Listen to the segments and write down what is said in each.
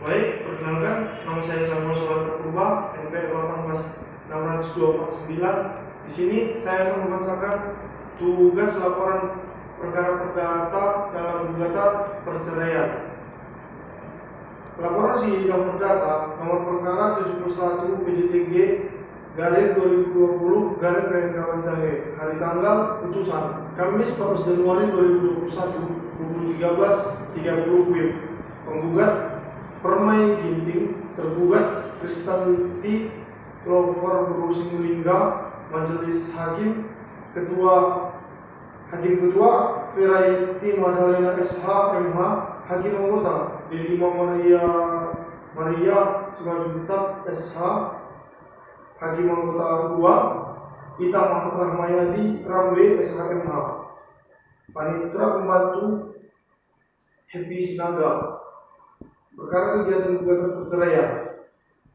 Baik, perkenalkan, nama saya Samuel Solanta Purba, NPR 18629. Di sini saya akan membacakan tugas laporan perkara perdata dalam gugatan perceraian. Laporan sidang perdata nomor perkara 71 PDTG garing 2020 garing PN Kawanjahe, hari tanggal putusan Kamis 14 Januari 2021 pukul 13.30 WIB. Penggugat Permai Ginting, tergugat Kristanti Lover Guru Simulingga, Majelis Hakim Ketua Verayeti Madalena SH MH, Hakim Anggota Delima Maria Simanjuntak SH, Hakim Anggota 2 Ita Rahmayadi Rambe SH MH, Panitra Pembantu Happy Sinaga. Perkara kegiatan gugatan perceraian,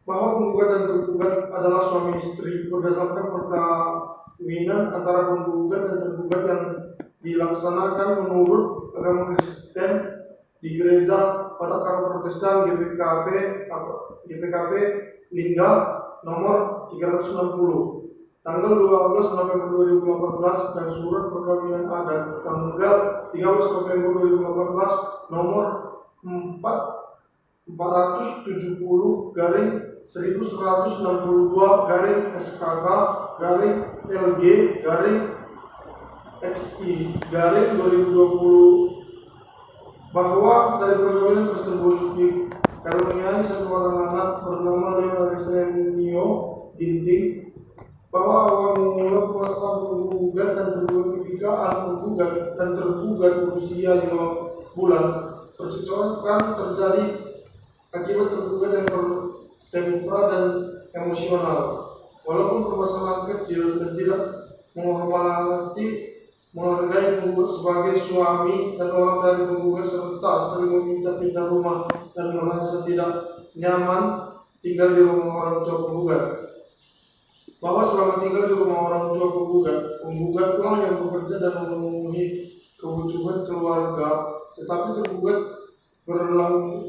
bahwa penggugat dan tergugat adalah suami istri berdasarkan perkawinan antara penggugat dan tergugat yang dilaksanakan menurut agama Kristen di Gereja Patak Protestan GPKP Lingga nomor 360 tanggal 12 November 2018 dan surat perkawinan adat tanggal 13 November 2018 nomor 470 garing 1162 garing SKK garing LG garing XI garing 2020 bahwa dari perkawinan tersebut dikaruniai satu orang anak bernama Leo Alexandrio Ginting, bahwa awal mula kuasa penggugat dan tergugat ketika anak penggugat dan tergugat berusia 5 bulan. Percekcokan terjadi akibat tergugat yang bertempera dan emosional. Walaupun permasalahan kecil dan tidak menghargai penggugat sebagai suami dan orang dari penggugat serta sering meminta pindah rumah dan merasa tidak nyaman tinggal di rumah orang tua penggugat. Bahwa selama tinggal di rumah orang tua penggugatlah yang bekerja dan memenuhi kebutuhan keluarga, tetapi tergugat berulang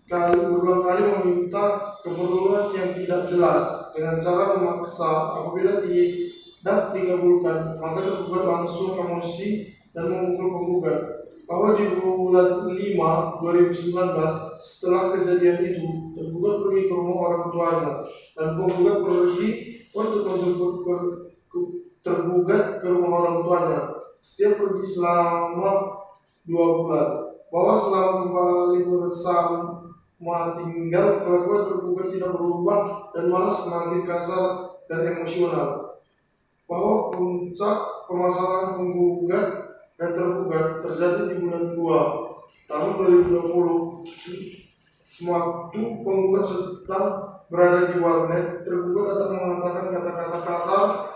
kali meminta keperluan yang tidak jelas dengan cara memaksa. Apabila tidak dikabulkan, maka tergugat langsung emosi dan memukul penggugat. Bahwa di bulan 5 2019 setelah kejadian itu, tergugat pergi ke rumah orang tuanya dan penggugat pergi untuk menjemput tergugat ke rumah orang tuanya. Setiap pergi selama 2 bulan. Bahwa selama kembali bersama tinggal, kelakuan tergugat tidak berubah dan malah semakin kasar dan emosional. Bahwa puncak permasalahan penggugat dan tergugat terjadi di bulan 2 tahun 2020. Sewaktu penggugat sedang berada di warnet, tergugat datang mengatakan kata-kata kasar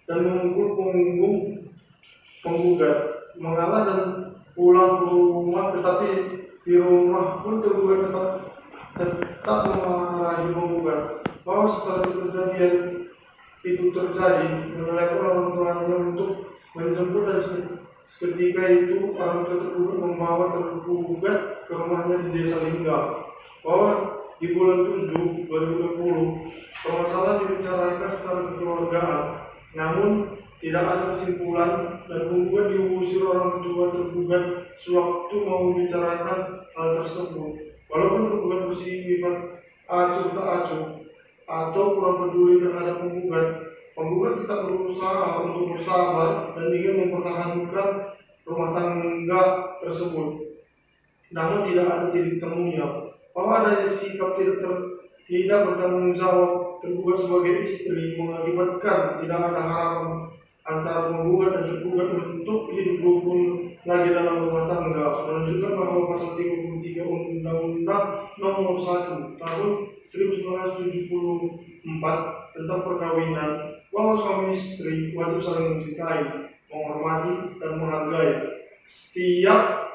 dan memukul punggung penggugat. Mengalah dan pulang ke rumah, tetapi di rumah pun tergugat tetap memarahi penggugat. Bahwa setelah kejadian itu terjadi, menelpon orang tuanya untuk menjemput, dan seketika itu orang tua tergugat membawa tergugat ke rumahnya di Desa Lingga. Bahwa di bulan 7 2020 permasalahan dibicarakan secara kekeluargaan, namun tidak ada kesimpulan dan penggugat diusir orang tua tergugat sewaktu mau membicarakan hal tersebut. Walaupun tergugat bersifat acuh tak acuh atau kurang peduli terhadap penggugat tetap berusaha untuk bersabar dan ingin mempertahankan rumah tangga tersebut. Namun tidak ada titik temunya. Bahwa adanya sikap tidak bertanggung jawab tergugat sebagai istri mengakibatkan tidak ada harapan antara penggugat dan tergugat untuk hidup rukun lagi dalam rumah tangga, menunjukkan bahwa pasal 33 Undang-Undang Nomor 1 Tahun 1974 tentang perkawinan, bahwa suami istri wajib saling mencintai, menghormati dan menghargai, setia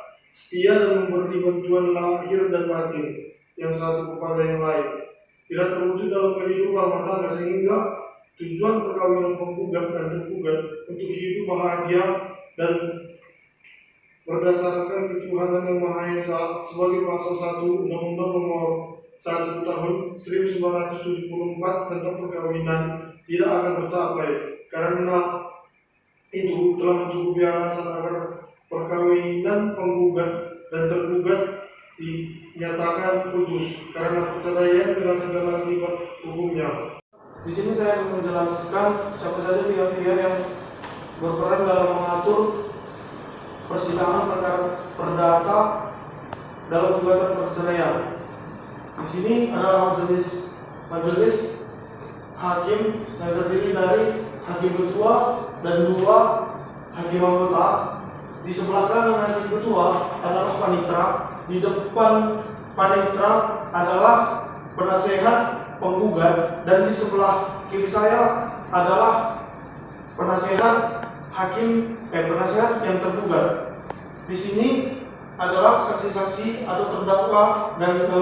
dan memberi bantuan lahir dan batin yang satu kepada yang lain, tidak terwujud dalam kehidupan rumah tangga, sehingga tujuan perkawinan penggugat dan tergugat untuk hidup bahagia dan berdasarkan ketuhanan yang Maha Esa sebagai pasal 1 Undang-Undang Nomor 1 Tahun 1974 tentang perkawinan tidak akan tercapai karena itu telah mencukupi alasan agar perkawinan penggugat dan tergugat dinyatakan putus karena perceraian dengan segala akibat hukumnya. Di sini saya akan menjelaskan siapa saja pihak-pihak yang berperan dalam mengatur persidangan perkara perdata dalam gugatan perceraian. Di sini adalah majelis hakim yang terdiri dari hakim ketua dan 2 hakim anggota. Di sebelah kanan hakim ketua adalah panitra, di depan panitra adalah penasehat penggugat, dan di sebelah kiri saya adalah penasehat penasehat yang tergugat. Di sini adalah saksi-saksi atau terdakwa dan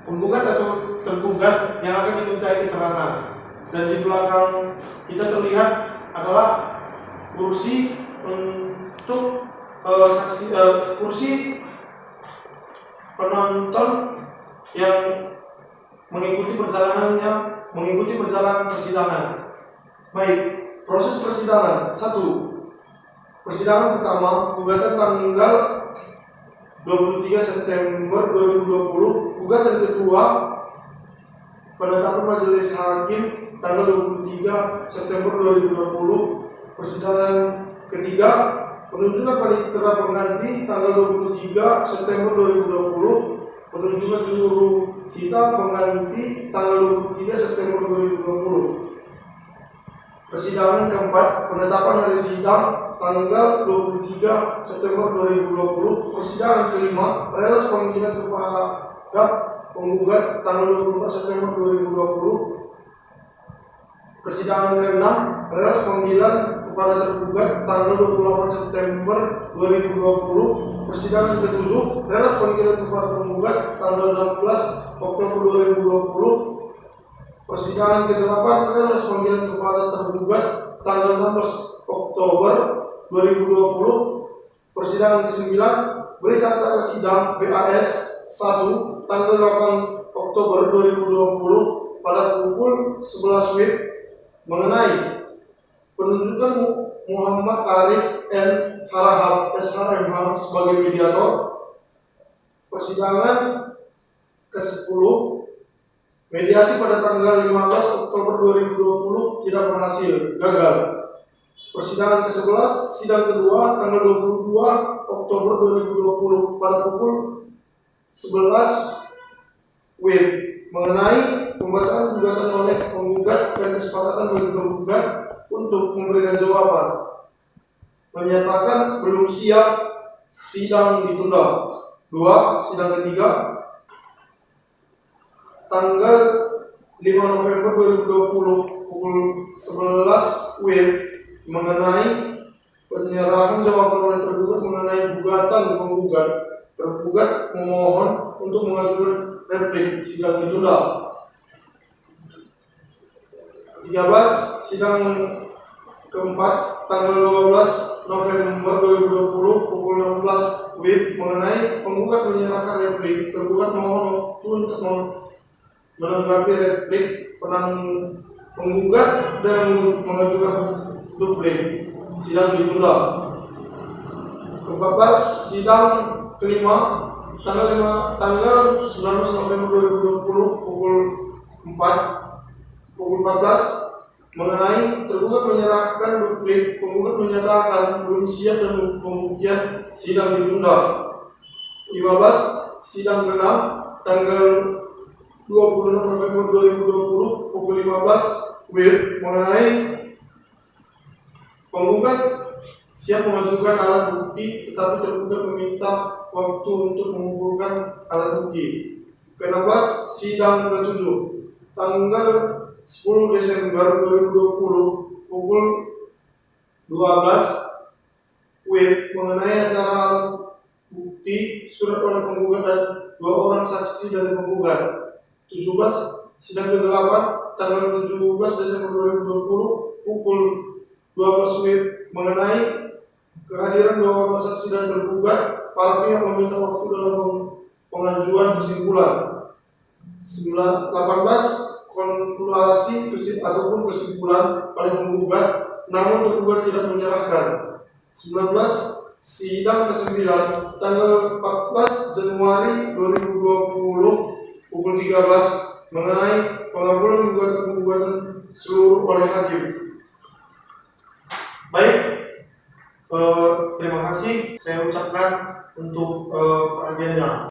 penggugat atau tergugat yang akan dimintai keterangan. Dan di belakang kita terlihat adalah kursi untuk kursi penonton yang mengikuti perjalanan persidangan. Baik, proses persidangan. 1. Persidangan pertama, gugatan tanggal 23 September 2020. Gugatan kedua, penetapan majelis hakim tanggal 23 September 2020. Persidangan ketiga, penunjukan panitera pengganti tanggal 23 September 2020. Penunjukan juru sita pengganti tanggal 23 September 2020. Persidangan keempat, penetapan hari sidang tanggal 23 September 2020. Persidangan kelima, relas panggilan kepada penggugat tanggal 24 September 2020. Persidangan keenam, relas panggilan kepada tergugat tanggal 28 September 2020. Persidangan ketujuh, relas panggilan kepada penggugat tanggal 16 Oktober 2020. Persidangan ke-8, relas panggilan kepada tergugat tanggal 16 Oktober 2020. Persidangan ke-9, berita acara sidang BAS 1 tanggal 8 Oktober 2020 pada pukul 11 WIB mengenai penunjukan Muhammad Arif N. Harahap SHMH sebagai mediator. Persidangan ke-10, mediasi pada tanggal 15 Oktober 2020 tidak berhasil, gagal. Persidangan ke-11, sidang kedua tanggal 22 Oktober 2020 pada pukul 11 WIB mengenai pembacaan gugatan oleh penggugat dan kesepakatan bagi tergugat untuk memberikan jawaban. Menyatakan belum siap, sidang ditunda. 2. Sidang ketiga tanggal 5 November 2020 pukul 11 WIB mengenai penyerahan jawaban oleh tergugat mengenai gugatan penggugat. Tergugat memohon untuk mengajukan replik, sidang ditunda. 13. Sidang keempat tanggal 12 November 2020 pukul 16 WIB mengenai penggugat menyerahkan replik. Tergugat mohon waktu untuk menanggapi replik penggugat dan mengajukan duplik, sidang ditunda. 14. Sidang kelima tanggal 19 November 2020 pukul 14 mengenai tergugat menyerahkan duplik. Penggugat menyatakan belum siap dan pembuktian, sidang ditunda. 15. Sidang ke-6 tanggal 26 November 2020 pukul 15 WIB mengenai penggugat siap mengajukan alat bukti tetapi tergugat meminta waktu untuk mengumpulkan alat bukti. Ke-16. Sidang ke-7 tanggal 10 Desember 2020 pukul 12 WIB mengenai acara alat bukti surat oleh penggugat dan 2 orang saksi dari penggugat. 17. Sidang ke-8 tanggal 17 Desember 2020 pukul 12 WIB mengenai kehadiran dua orang saksi dan tergugat, para pihak meminta waktu dalam pengajuan kesimpulan. 18. Konkludasi ataupun kesimpulan oleh penggugat, namun tergugat tidak menyerahkan. 19. Sidang ke-9 tanggal 14 Januari 2020 pukul 13 mengenai pengabulan gugatan seluruh oleh hakim. Baik, terima kasih saya ucapkan untuk perhatiannya.